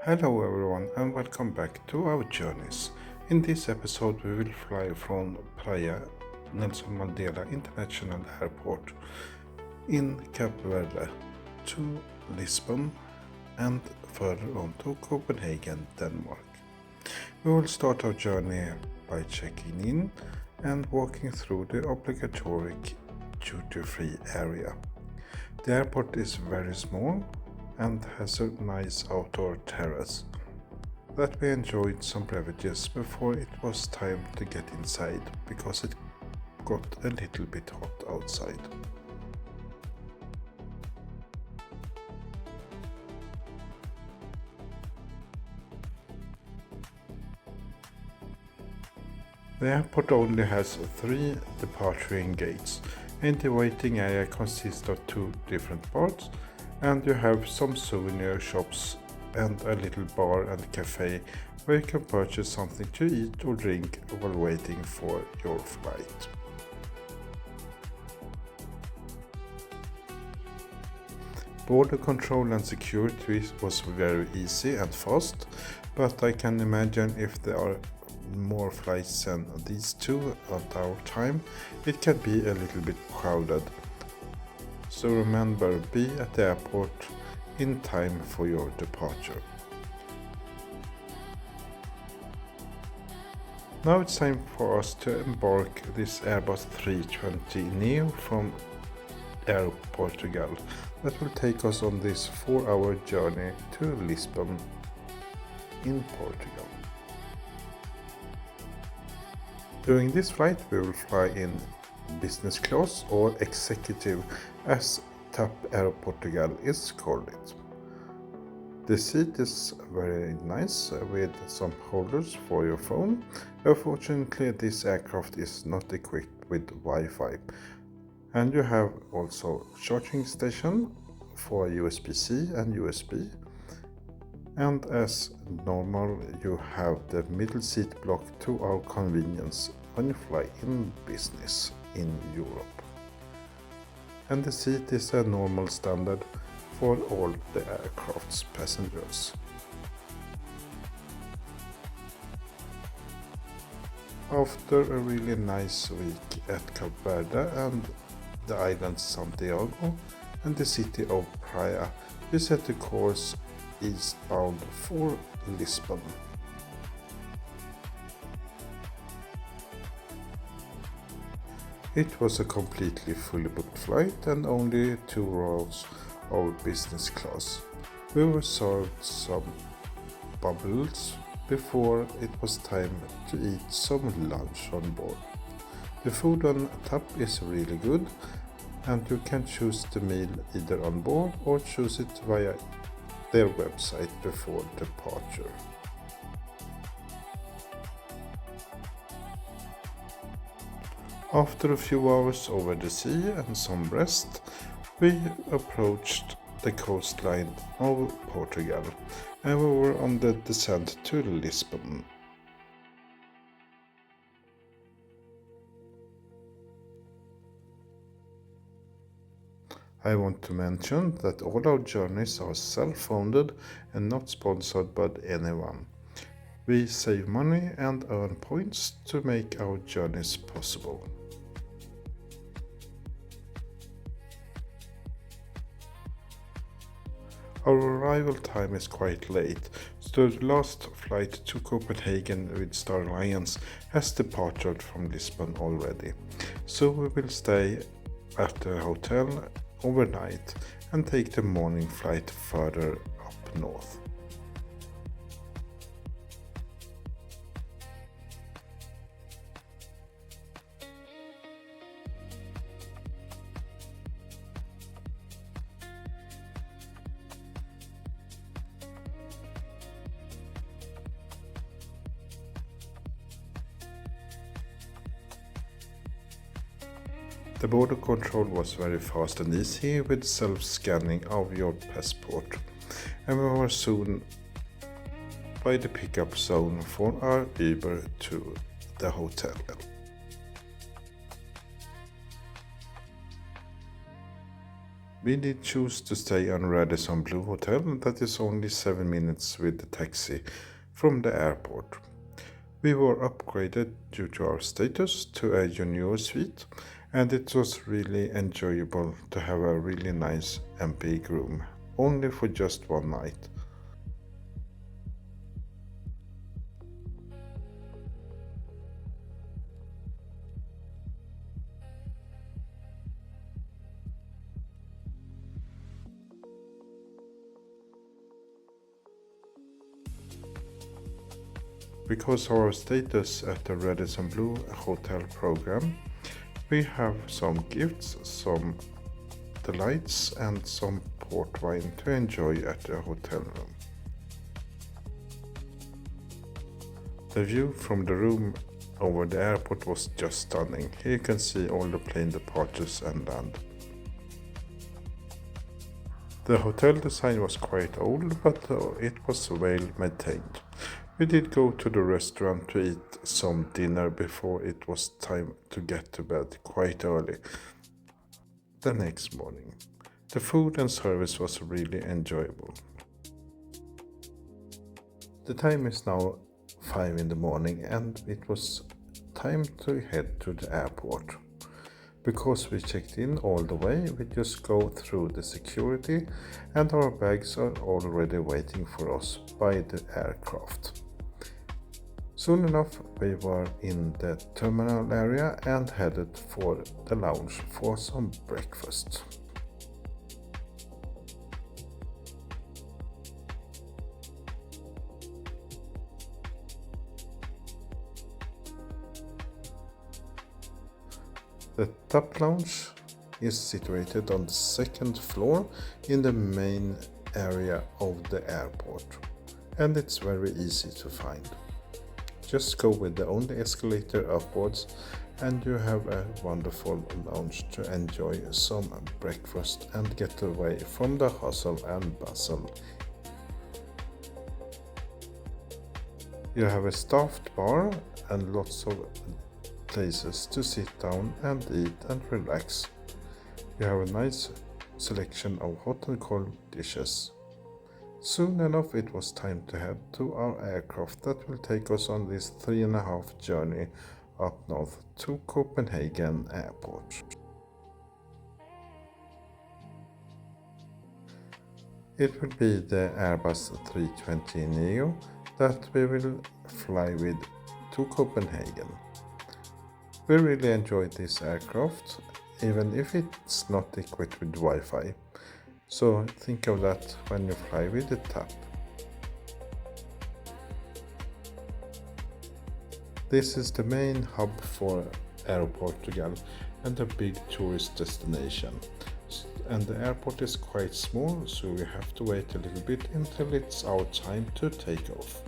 Hello everyone and welcome back to our journeys. In this episode we will fly from Praia Nelson Mandela International Airport in Cape Verde to Lisbon and further on to Copenhagen, Denmark. We will start our journey by checking in and walking through the obligatory duty-free area. The airport is very small and has a nice outdoor terrace that we enjoyed some beverages before it was time to get inside because it got a little bit hot outside. The airport only has 3 departure gates, and the waiting area consists of 2 different parts, and you have some souvenir shops and a little bar and cafe where you can purchase something to eat or drink while waiting for your flight. Border control and security was very easy and fast, but I can imagine if there are more flights than these 2 at our time, it can be a little bit crowded. So remember, be at the airport in time for your departure. Now it's time for us to embark this Airbus 320neo from AirPortugal that will take us on this 4-hour journey to Lisbon in Portugal. During this flight we will fly in business class or executive as TAP AirPortugal is called it. The seat is very nice with some holders for your phone. Unfortunately this aircraft is not equipped with Wi-Fi, and you have also charging station for USB-C and USB, and as normal you have the middle seat blocked to our convenience when you fly in business in Europe. And the seat is a normal standard for all the aircraft's passengers. After a really nice week at Cape Verde and the island Santiago and the city of Praia, we set the course eastbound for Lisbon. It was a completely fully booked flight and only 2 rows of business class. We were served some bubbles before it was time to eat some lunch on board. The food on tap is really good, and you can choose the meal either on board or choose it via their website before departure. After a few hours over the sea and some rest, we approached the coastline of Portugal and we were on the descent to Lisbon. I want to mention that all our journeys are self-funded and not sponsored by anyone. We save money and earn points to make our journeys possible. Our arrival time is quite late, so the last flight to Copenhagen with Star Alliance has departed from Lisbon already. So we will stay at the hotel overnight and take the morning flight further up north. The border control was very fast and easy with self-scanning of your passport, and we were soon by the pickup zone for our Uber to the hotel. We did choose to stay on Radisson Blue Hotel that is only 7 minutes with the taxi from the airport. We were upgraded due to our status to a junior suite, and it was really enjoyable to have a really nice and big room, only for just one night. Because of our status at the Radisson Blue Hotel program, we have some gifts, some delights and some port wine to enjoy at the hotel room. The view from the room over the airport was just stunning. Here you can see all the plane departures and land. The hotel design was quite old, but it was well maintained. We did go to the restaurant to eat some dinner before it was time to get to bed quite early the next morning. The food and service was really enjoyable. The time is now 5 in the morning and it was time to head to the airport. Because we checked in all the way, we just go through the security and our bags are already waiting for us by the aircraft. Soon enough, we were in the terminal area and headed for the lounge for some breakfast. The top lounge is situated on the second floor in the main area of the airport, and it's very easy to find. Just go with the only escalator upwards and you have a wonderful lounge to enjoy some breakfast and get away from the hustle and bustle. You have a staffed bar and lots of places to sit down and eat and relax. You have a nice selection of hot and cold dishes. Soon enough it was time to head to our aircraft that will take us on this 3.5 journey up north to Copenhagen Airport. It will be the Airbus 320neo that we will fly with to Copenhagen. We really enjoyed this aircraft, even if it's not equipped with Wi-Fi. So think of that when you fly with the TAP. This is the main hub for AirPortugal and a big tourist destination. And the airport is quite small, so we have to wait a little bit until it's our time to take off.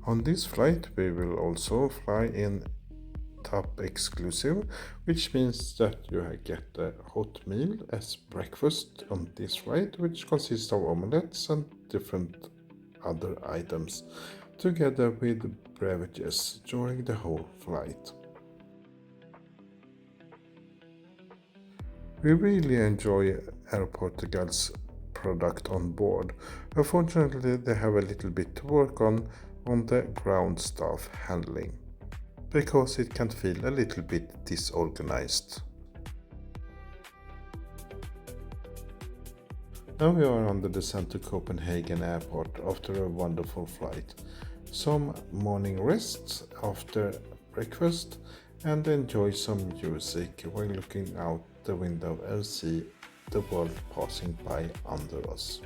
On this flight we will also fly in TAP exclusive, which means that you get a hot meal as breakfast on this flight, which consists of omelettes and different other items, together with beverages during the whole flight. We really enjoy AirPortugal's product on board. Unfortunately, they have a little bit to work on the ground staff handling, because it can feel a little bit disorganized. Now we are on the descent to Copenhagen Airport after a wonderful flight. Some morning rests after breakfast and enjoy some music while looking out the window and see the world passing by under us.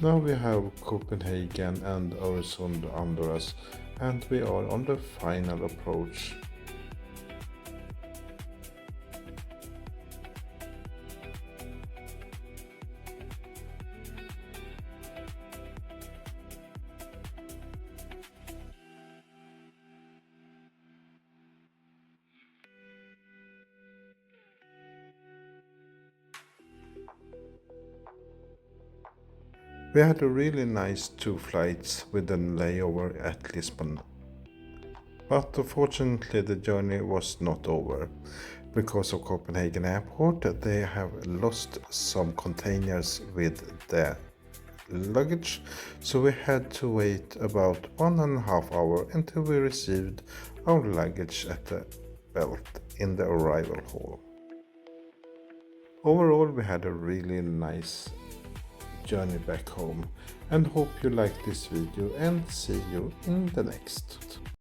Now we have Copenhagen and Öresund under us, and we are on the final approach. We had a really nice 2 flights with a layover at Lisbon. But unfortunately the journey was not over. Because of Copenhagen Airport, they have lost some containers with the luggage, so we had to wait about 1.5 hours until we received our luggage at the belt in the arrival hall. Overall, we had a really nice journey back home and hope you like this video and see you in the next.